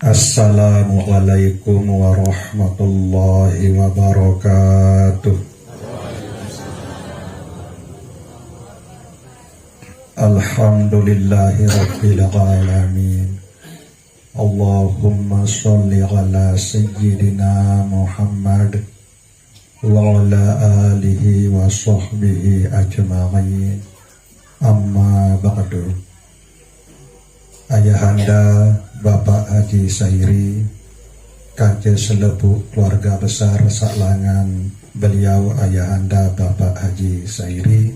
Assalamualaikum warahmatullahi wabarakatuh. Alhamdulillahi rabbil alamin. Allahumma sholli ala sayyidina Muhammad wa ala alihi wa sahbihi ajma'in. Amma ba'du. Ayahanda Bapak Haji Sairi, kancil selebu keluarga besar saklangan beliau Ayahanda Bapak Haji Sairi,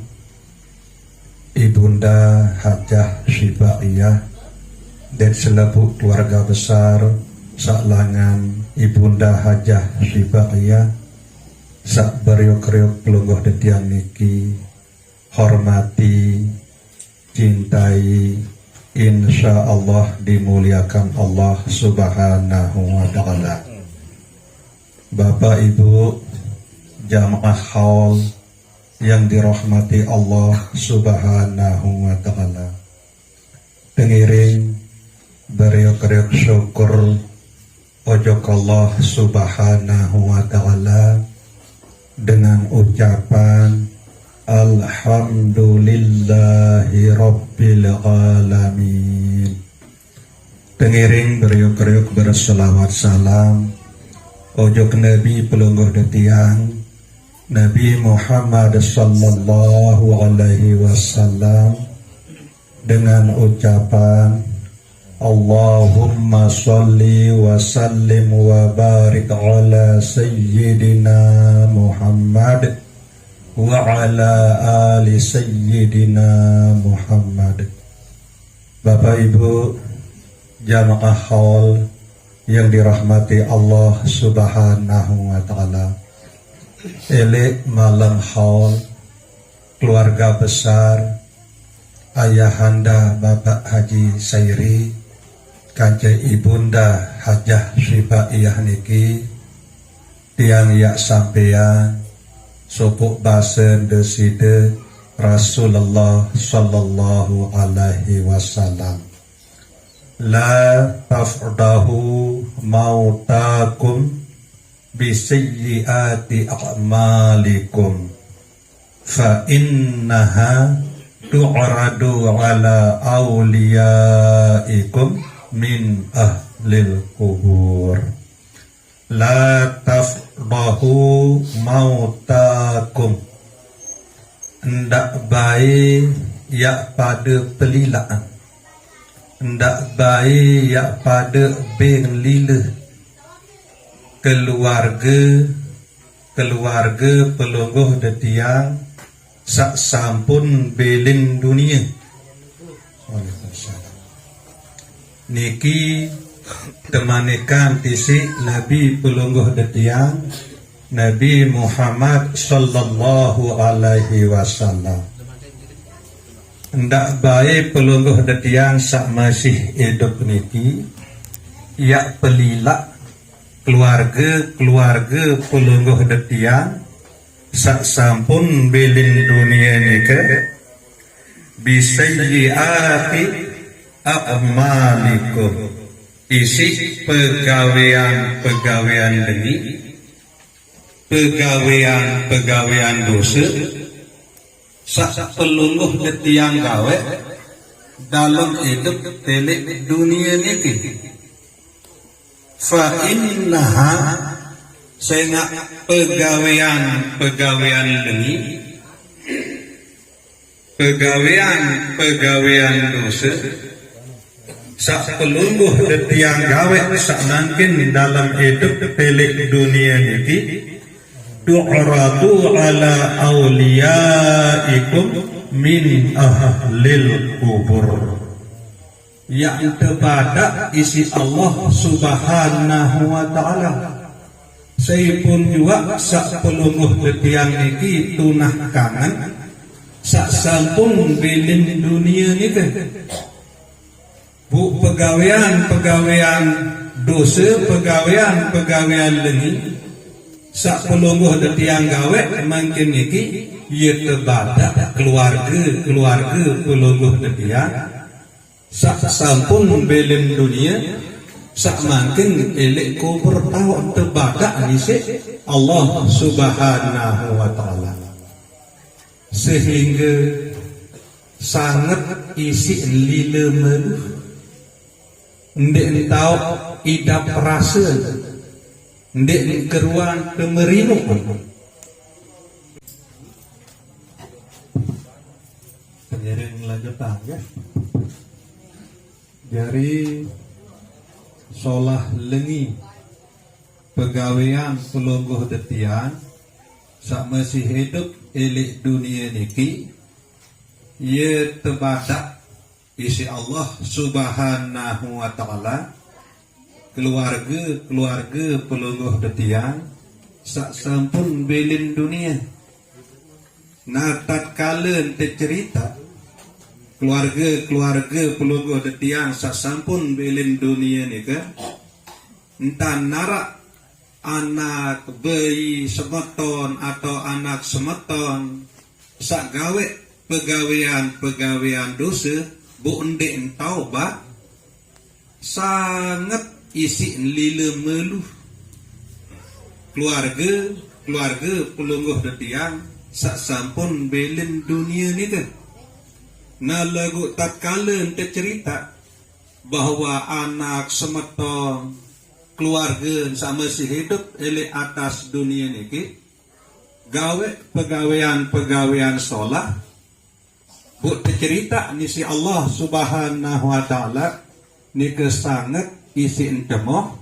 Ibunda Hajah Syifaiyah, dan selebu keluarga besar saklangan Ibunda Hajah Syifaiyah, sak beriuk-riuk pelungguh detian niki, hormati, cintai, insya Allah dimuliakan Allah subhanahu wa ta'ala. Bapak Ibu jamaah haul yang dirahmati Allah subhanahu wa ta'ala, pengiring beriuk-riuk syukur ojok Allah subhanahu wa ta'ala dengan ucapan Alhamdulillahi Rabbil Alamin. Pengiring beriuk-riuk berselawat salam ojok Nabi pelungguh detiang Nabi Muhammad sallallahu alaihi wasallam dengan ucapan Allahumma sholli wa sallim wa barik ala sayyidina Muhammad wa ala ali sayyidina Muhammad. Bapak Ibu jamaah haul yang dirahmati Allah subhanahu wa ta'ala, elek malam haul keluarga besar Ayahanda Bapak Haji Sairi, kancai Ibunda Hajah Syifaiyah niki, tiang yak sampean sopuk basen deside Rasulullah sallallahu alaihi wasallam. La tafdahu mautakum bisayyiati a'malikum fa innaha tu'radu ala awliyaikum min ahlil kubur. La tafdahu mautakum, ndak baik ya pada pelilaan, ndak baik ya pada beng lila keluarga pelungguh detiang sak sampun belin dunia niki temanikan tisik Nabi pelungguh detiang Nabi Muhammad sallallahu alaihi wasallam. Ndak baik pelungguh detiang sak masih hidup niki ya pelilak keluarga pelungguh detiang sak sampun belin dunia nika bisayyiati a'malikum, isi pegawaian deni, pegawaian dosa sak pelungguh detiang gawe dalam hidup telek dunia niki. Fa innaha, sehingga pegawaian deni, pegawaian dosa sak pelungguh detiang gawe sak mungkin dalam hidup telek dunia niki tu'radu ala awliyaikum min ahlil kubur, yang kepada isi Allah subhanahu wa ta'ala. Saya pun juga sak pelungguh detiang niki tunah kangen sak sampun belin dunia niki. Bu pegawaian dosa, pegawaian leni sak pelungguh detiang gawe mungkin niki ia terbada keluarga pelungguh detiang sak sampun belin dunia sak mangkin elek kubur tahu tebadak ni Allah Subhanahu wa taala, sehingga sangat isi lila meluh ndek tahu idap rasa ndek keruan kemerinu. Pengiring lanjutan ya. Dari solah lengi pegawaian pelungguh detian sak masih hidup elek dunia niki ye tebadak isi Allah Subhanahu wa taala keluarga pelungguh detian sak sampun belin dunia. Nah tatkala ente cerita keluarga pelungguh detian sak sampun belin dunia ni ke entah narak anak bayi semeton atau anak semeton sak gawe pegawaian dosa bu endek entau ba sangat isi lila meluh keluarga pelungguh detian sak sampun belin dunia ni ke. Nah lagu tatkala ente cerita bahwa anak semeton keluarga sama si hidup elek atas dunia niki gawe pegawaian solah bu cerita ni si Allah Subhanahu wa taala niki sangat isin demoh,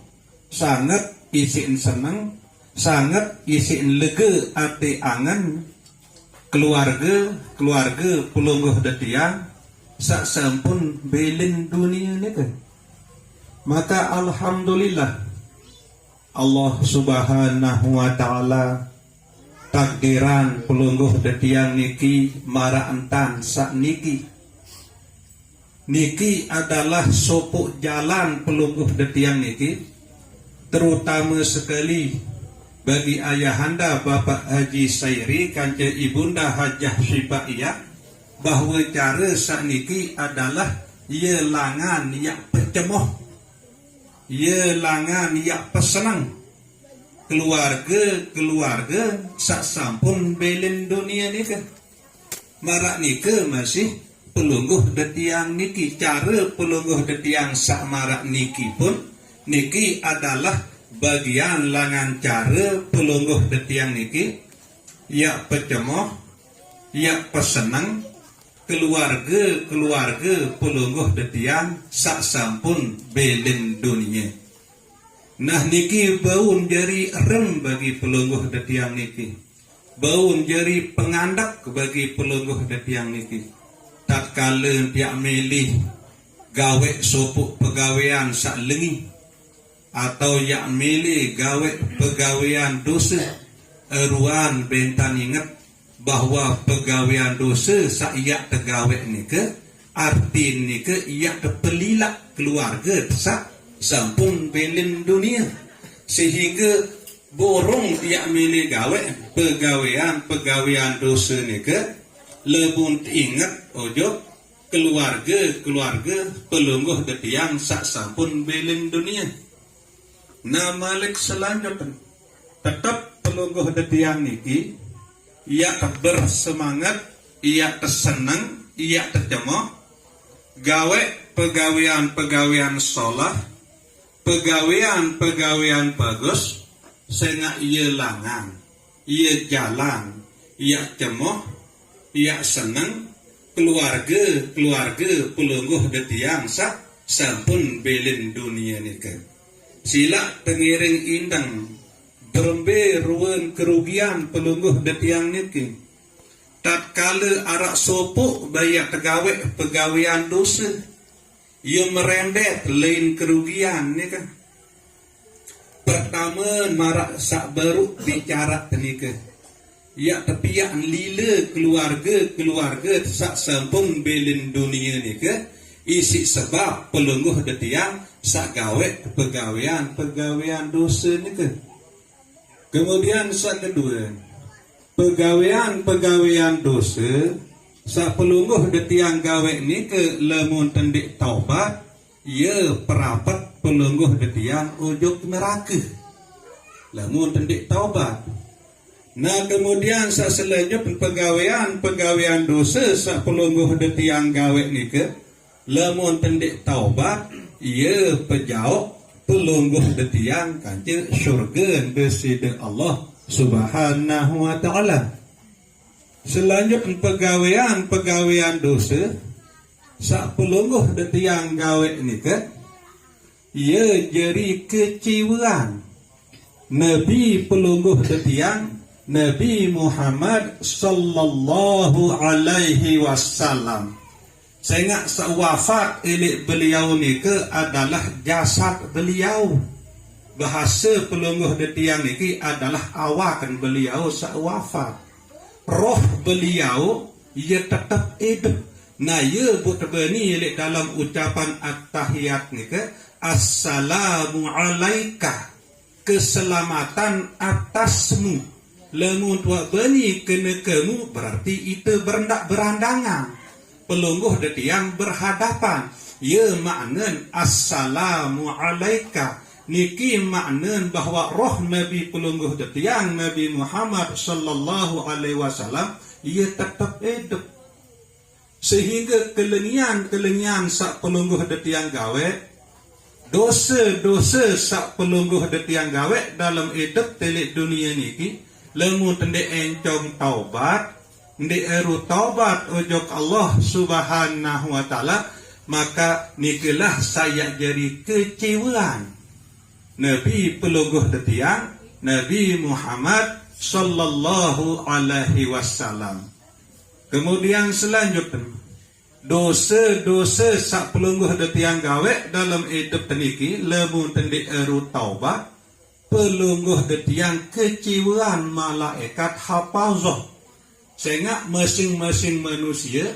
sangat isin seneng, sangat isin lega ati angan keluarga pelungguh detian sak sampun belin dunia ni kan. Maka alhamdulillah Allah Subhanahu wa taala takdiran pelungguh detian niki mara entan sak niki adalah sopuk jalan pelungguh detian niki, terutama sekali bagi ayahanda Bapak Haji Sairi kanca ibunda Hajah Syiba'iyah, bahwa cara sakniki adalah ia langan yak percemoh, ia langan yak pesenang keluarga sak sampun belin dunia nika. Marak nika masih pelungguh detiang niki, cara pelungguh detiang sak marak niki pun niki adalah bagian langan cara pelungguh detiang niki yak pecemoh, yak pesenang keluarga pelungguh detiang sak sampun belin dunia. Nah niki baun jari rem bagi pelungguh detiang niki, baun jari pengandak bagi pelungguh detiang niki. Tatkala tiak milih gawe sopuk pegawaian sak lengi atau yak milih gawe pegawaian dosa, eruan bentan ingat bahwa pegawaian dosa sak yak tegawe nika arti nika yak tepelilak keluarga sak sampun belin dunia, sehingga borong tiak milih gawe pegawaian dosa nika lebun ingat ojo keluarga pelungguh detiang sak sampun belin dunia. Nah malik selanjutnya tetap pelungguh detiang niki ia bersemangat, ia tersenang, ia tercemoh gawe pegawaian solah, pegawaian bagus, sehingga ia langan, ia jalan, ia cemoh, ia senang keluarga pelungguh detiang sak sampun belin dunia nika. Sila tengiring indang berembe ruan kerugian pelungguh detiang niki. Tatkala arak sopuk bayak tegawe pegawaian dosa, ia merembet lain kerugian ni kan. Pertama marak sak baru bicara tenika, ia tepiak lila keluarga sak sampun belin dunia nika isi sebab pelungguh detiang sak gawe pegawaian dosa nika. Kemudian sak kedua, pegawaian dosa sak pelungguh detiang gawe nika lamun tendik taubat ia perapat pelungguh detiang ujuk neraka. Lamun tendik taubat. Nah kemudian selanjutnya pegawaian dosa sak pelungguh detiang gawe ni ke. Lamun tendik taubat, ia pejauh pelungguh detiang kanca syurga bersida Allah Subhanahu wa taala. Selanjutnya pegawaian dosa sak pelungguh detiang gawe ni ke. Ia jeri kecewaan Nabi pelungguh detiang Nabi Muhammad sallallahu alaihi wasallam. Sehingga sewafat ilik beliau ni ke adalah jasad beliau. Bahasa pelungguh detiang ni adalah awakan beliau sewafat. Roh beliau ia tetap hidup. Nah ia berbeni ilik dalam ucapan at-tahiyat ni ke assalamu alaika, keselamatan atasmu. Lamun tuak beni kena kamu berarti itu berendak berandangan. Pelungguh detiang berhadapan. Ya maknan assalamu alaika. Niki maknan bahawa roh Nabi pelungguh detiang Nabi Muhammad sallallahu alaihi wasallam ia tetap hidup. Sehingga kelenian sak pelungguh detiang gawe, dosa sak pelungguh detiang gawe dalam hidup telik dunia niki, lemu tende encong taubat, ndek eru taubat ujok Allah Subhanahu wa taala, maka nikilah saya jadi kecewaan Nabi pelungguh detiang Nabi Muhammad sallallahu alaihi wasallam. Kemudian selanjutnya dosa sak pelungguh detiang gawe dalam hidup teniki lemu tende eru taubat, pelungguh detiang kecewaan malaikat hafazah. Sehingga masing-masing manusia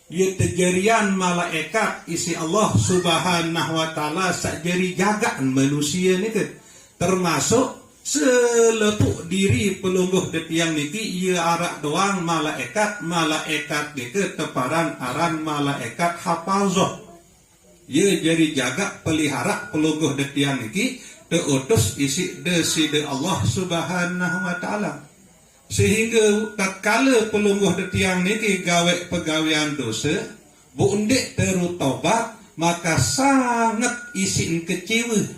ia terjerian malaikat isi Allah Subhanahu wa taala sakjeri jagaan manusia ni ke, termasuk seletuk diri pelungguh detiang niki ia arak doang malaikat ni ke teparan aran malaikat hafazah. Ia jadi jaga pelihara pelungguh detiang niki teutus isi deside Allah Subhanahu wa taala. Sehingga tatkala pelungguh detiang niki gawe pegawaian dosa, bu undik teru taubat, maka sangat isin kecewa.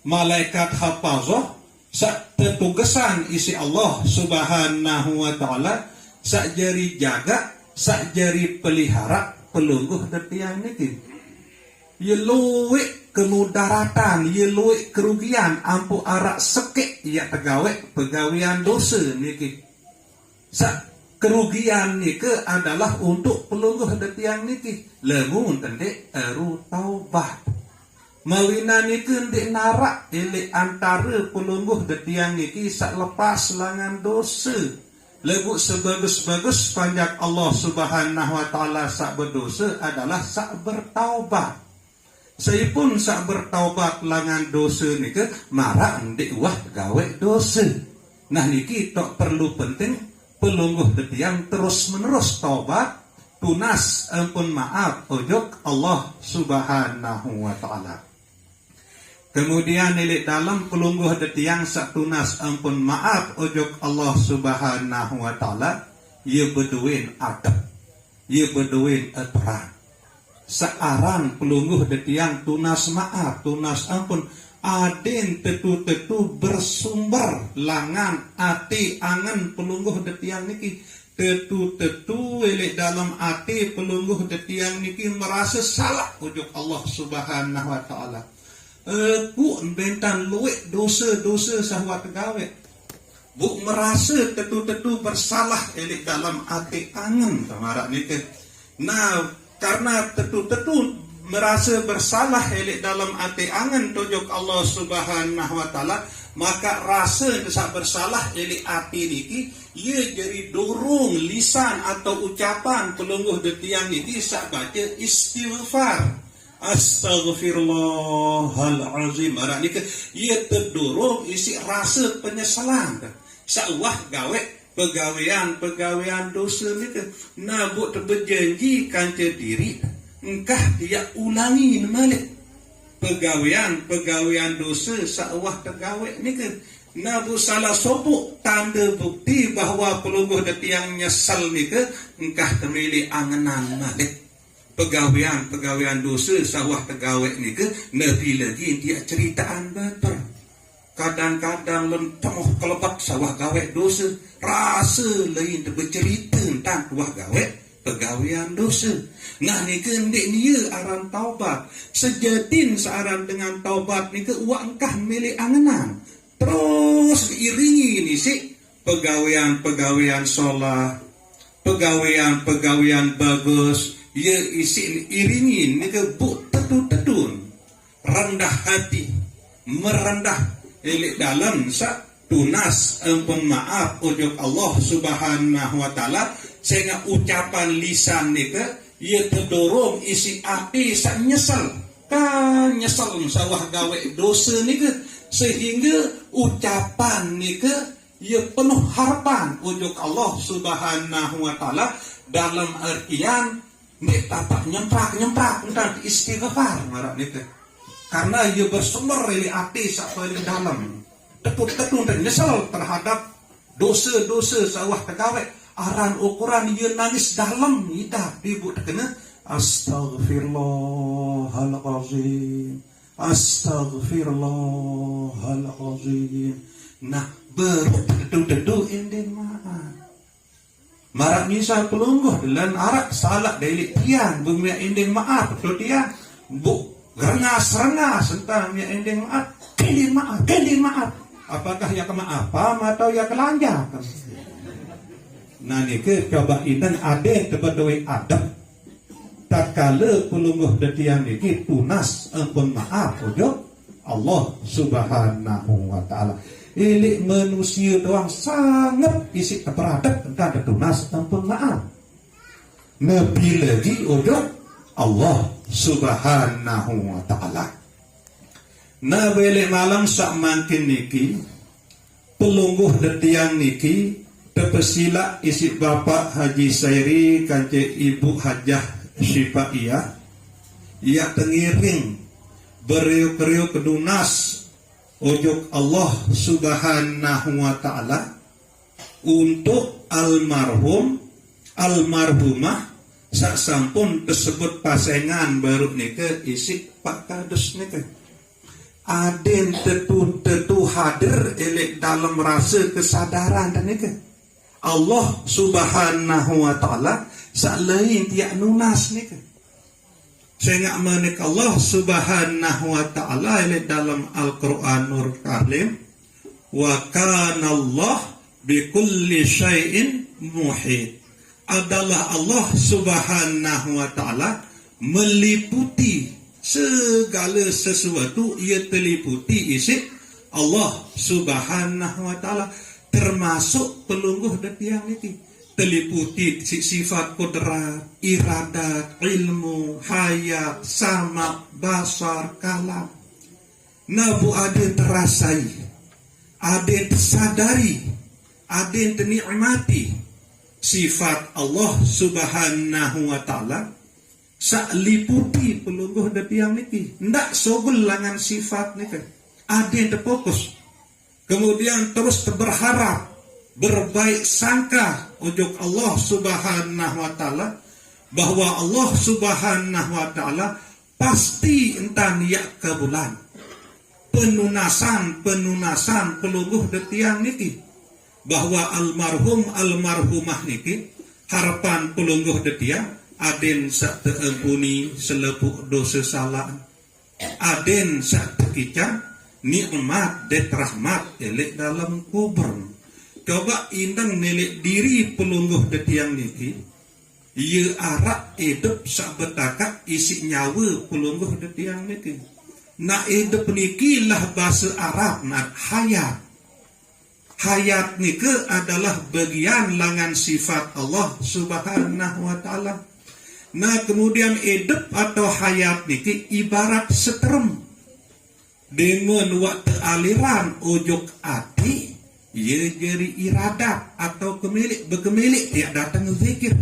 Malaikat hafazah sak tetugasan isi Allah Subhanahu wa taala sak jari jaga, sak jari pelihara pelungguh detiang niki. Ia luwek kemudaratan, ia luwek kerugian, ampu arak sekek ia tegawek pegawaian dosa niki. Sak kerugian niki adalah untuk pelungguh detiang niki. Lemun tende eru taubat. Mawina niki ndek narak elek antara pelungguh detiang niki sak lepas langan dosa. Legu sebagus-bagus panjang Allah Subhanahu wa taala sak berdosa adalah sak bertaubat. Saya pun sak bertaubat langan dosa niki marah ndek wah gawe dosa. Nah niki tok perlu penting pelungguh detiang terus menerus taubat, tunas ampun maaf ojok Allah Subhanahu wa taala. Kemudian nilai dalam pelungguh detiang sak tunas ampun maaf ojok Allah Subhanahu wa taala, ia berduin adab, ia berduin aturan. Searan pelungguh detiang tunas maaf, tunas ampun, aden tetu bersumber langan ati angan pelungguh detiang niki. Tetu elek dalam ati pelungguh detiang niki merasa salah ujuk Allah Subhanahu wa taala. Ku bentan luwek dosa sahwat gawe. Bu merasa tetu bersalah elek dalam ati angan tamarak niki. Nah, karena tetu merasa bersalah elek dalam ati angan tojok Allah Subhanahu wa taala, maka rasa desak bersalah elek ati niki ia jadi dorong lisan atau ucapan pelungguh detiang niki sak baca istighfar. Astaghfirullahalazim. Ara niki ia terdorong isi rasa penyesalan. Sawah gawe pegawaian dosa niki nabuk berjanji kanca diri engkah dia ulangi malik. pegawaian dosa sawah tegawe ni ke nabu salah sobuk tanda bukti bahawa pelungguh detiang nyesal ni ke engkah temili angenan malik pegawaian dosa sawah tegawe ni ke lebih lagi dia ceritaan betul kadang-kadang lentoh kelebat sawah gawe dosa rasa lain bercerita tentang tuah gawe pegawaian dosa. Nah ni ke ndek dia aran taubat sejatin searan dengan taubat ni ke uak engkah milik angenan terus iringi ni si pegawaian solat pegawaian bagus ya isi iringi ni ke buk tedun rendah hati merendah elik dalam sa tunas ampun maaf ujuk Allah subhanahu wa ta'ala sehingga ucapan lisan ni ke ia terdorong isi hati sa nyesal kan nyesal sawah gawe dosa ni ke sehingga ucapan ni ke ia penuh harapan ujuk Allah subhanahu wa ta'ala dalam artian ni tapak nyemprak tentang istighfar marah ni ke karena ia bersumber dari hati sak paling dalam tekun dan nyesal terhadap dosa-dosa sawah tegawai aran ukuran ia nangis dalam hidup ibu kena Astaghfirullahalazim nah berdedu ending maaf marak misal pelungguh dan arak salah dari tiang bumi ending maaf tu dia bu rengas tentang ya ending maaf kending maaf apakah ya kemaafan atau ya kelanja nah ni ke coba intan ada tebadoi adab tak kala pelungguh detiang ni tunas ampun maaf ujo Allah subhanahu wa ta'ala ilik manusia doang sangat isi beradab tentang tunas ampun maaf lebih lagi ujo Allah subhanahu wa ta'ala na bele malam sak makin niki pelungguh detiang niki terpesila isi bapak Haji Sairi kance ibu Hajah Syifaiyah ia tengiring beriuk-riuk kedunas ujuk Allah subhanahu wa ta'ala untuk almarhumah sak sampun tersebut pasangan baru nika isi pak kadus nika aden tetu hadir elek dalam rasa kesadaran dan nika Allah subhanahu wa ta'ala sak lain tiak nunas nika sehingga menik Allah subhanahu wa ta'ala elek dalam Al-Quranul Karim wa kana Allah bikulli syai'in muhit adalah Allah subhanahu wa ta'ala meliputi segala sesuatu ia terliputi isi Allah subhanahu wa ta'ala termasuk pelungguh detiang ini terliputi sifat kodrat, iradat, ilmu, hayat, sama, basar, kalam nabu ada terasai ada tersadari ada ternikmati sifat Allah subhanahu wa ta'ala sak liputi pelungguh detiang niki ndak sogul langan sifat niki ada yang terfokus kemudian terus berharap berbaik sangka ujuk Allah subhanahu wa ta'ala bahwa Allah subhanahu wa ta'ala pasti entah niat ke bulan penunasan pelungguh detiang niki bahwa almarhumah niki harapan pelungguh detiang aden sak terampuni selepuk dosa salah aden sak terkicam nikmat dan rahmat elek dalam kubur coba indang nelik diri pelungguh detiang niki ia arak hidup sak betaka isi nyawa pelungguh detiang niki nak hidup niki lah bahasa Arab nak hayat nike adalah bagian langan sifat Allah subhanahu wa ta'ala nah kemudian hidup atau hayat nike ibarat seterem dengan waktu aliran ujuk hati ia jadi iradat atau berkemilik tiap datang zikir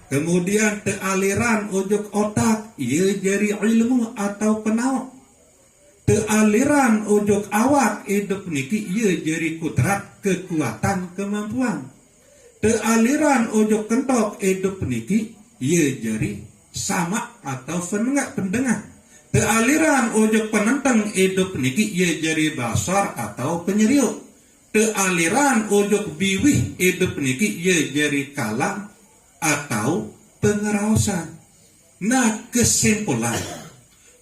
Kemudian tealiran ujug otak, ia jari ilmu atau penau. Tealiran ujug awak hidup niki, ia jari kudrat, kekuatan, kemampuan. Tealiran ujug kentok hidup niki, ia jari sama atau pendengar. Tealiran ujug penentang hidup niki, ia jari basar atau penyeriuk. Tealiran ujug biwih hidup niki, ia jari kalam atau pengerausan. Nah, kesimpulan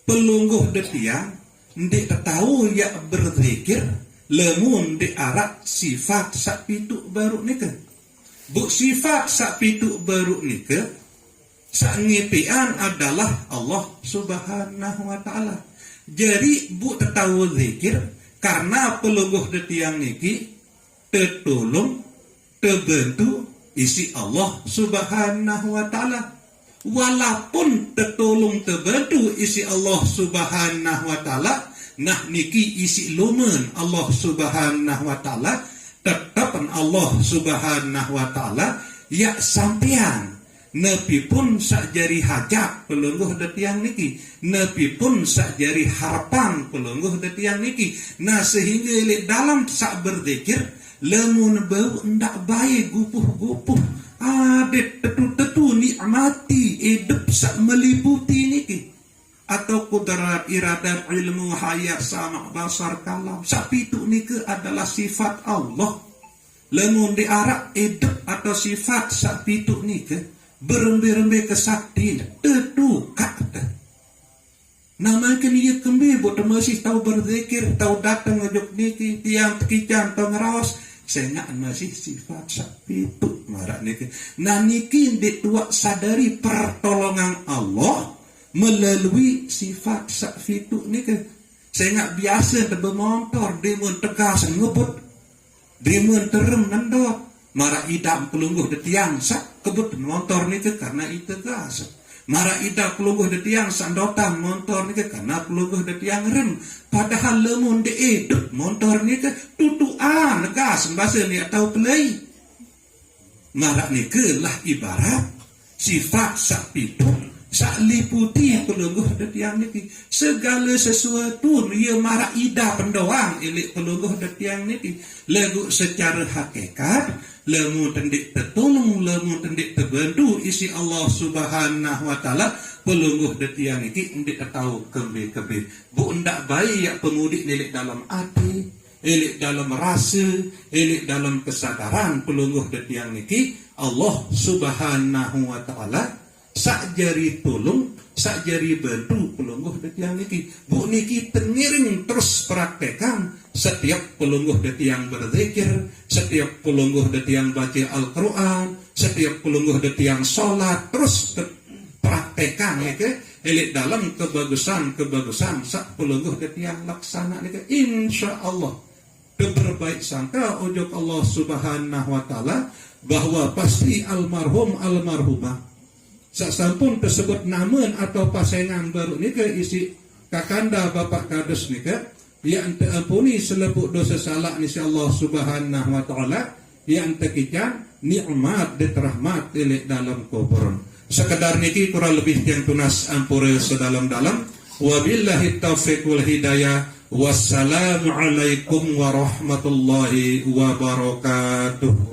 pelungguh detiang ndik tahu ya berzikir lemun di arak sifat sak pitu baru nika. Bu sifat sak pitu baru nika sak ngipian adalah Allah Subhanahu wa taala. Jadi bu tahu zikir karena pelungguh detiang niki tertolong terbantu isi Allah Subhanahu wa taala. Walaupun tertolong terbantu isi Allah Subhanahu wa taala, nah niki isi lumen Allah Subhanahu wa taala, tetapan Allah Subhanahu wa taala ya sampean nepi pun sak jari hajat pelungguh detiang niki, nepi pun sak jari harapan pelungguh detiang niki. Nah sehingga dalam sak berzikir lemun bau ndak baik gupuh-gupuh adet tetu-tetu nikmati hidup sak meliputi niki atau kudrat iradat ilmu hayat sama basar kalam sak pitu niki adalah sifat Allah. Lemun diarak hidup atau sifat sak pitu niki berembe-rembe kesakti tetu kata. Namanya ia kembi buat masih tahu berzikir, tahu datang ngejok niki tiang tekican tahu ngerawas. Saya masih sifat sapitu marak niki. Nah niki ditua sadari pertolongan Allah melalui sifat sapitu niki. Saya biasa bermotor demun tegas ngebut, demun terem nendot. Marak idam pelungguh detiang sak kebut motor niki karena itu gas. Marak idam pelungguh detiang sandotan motor niki karena pelungguh detiang rem. Padahal lemun diedut motor niki tutuan gas bahasa ni atau play. Marak niki lah ibarat sifat sak pitu sak liputi pelungguh detiang niki. Segala sesuatu ia marak ida pendoang ilik pelungguh detiang niki. Lagu secara hakikat lemu tendik tertolong, lemu tendik terbantu isi Allah Subhanahu wa taala pelungguh detiang niki ndik tahu kembe-kembe. Bu ndak baik ya pemudik nilik dalam hati, elik dalam rasa, elik dalam kesadaran pelungguh detiang niki Allah Subhanahu wa taala sak jari tolong, sak jari bantu pelungguh detiang niki. Bu niki tengiring terus praktekan setiap pelungguh detiang berzikir, setiap pelungguh detiang baca Al-Quran, setiap pelungguh detiang sholat, terus praktekan ya ke elit dalam kebagusan sak pelungguh detiang laksana nika insya Allah berbaik sangka ujug Allah Subhanahu wa taala bahwa pasti almarhum almarhumah sasampun tersebut namun atau pasangan baru nika isi kakanda bapak kades nika yang terampuni selepuk dosa salah insya Allah Subhanahu wa taala yang tekican nikmat dan rahmat ilik dalam kubur. Sekedar niki kurang lebih yang tunas ampura sedalam-dalam. Wabillahi taufiq wal hidayah. Wassalamualaikum warahmatullahi wabarakatuh.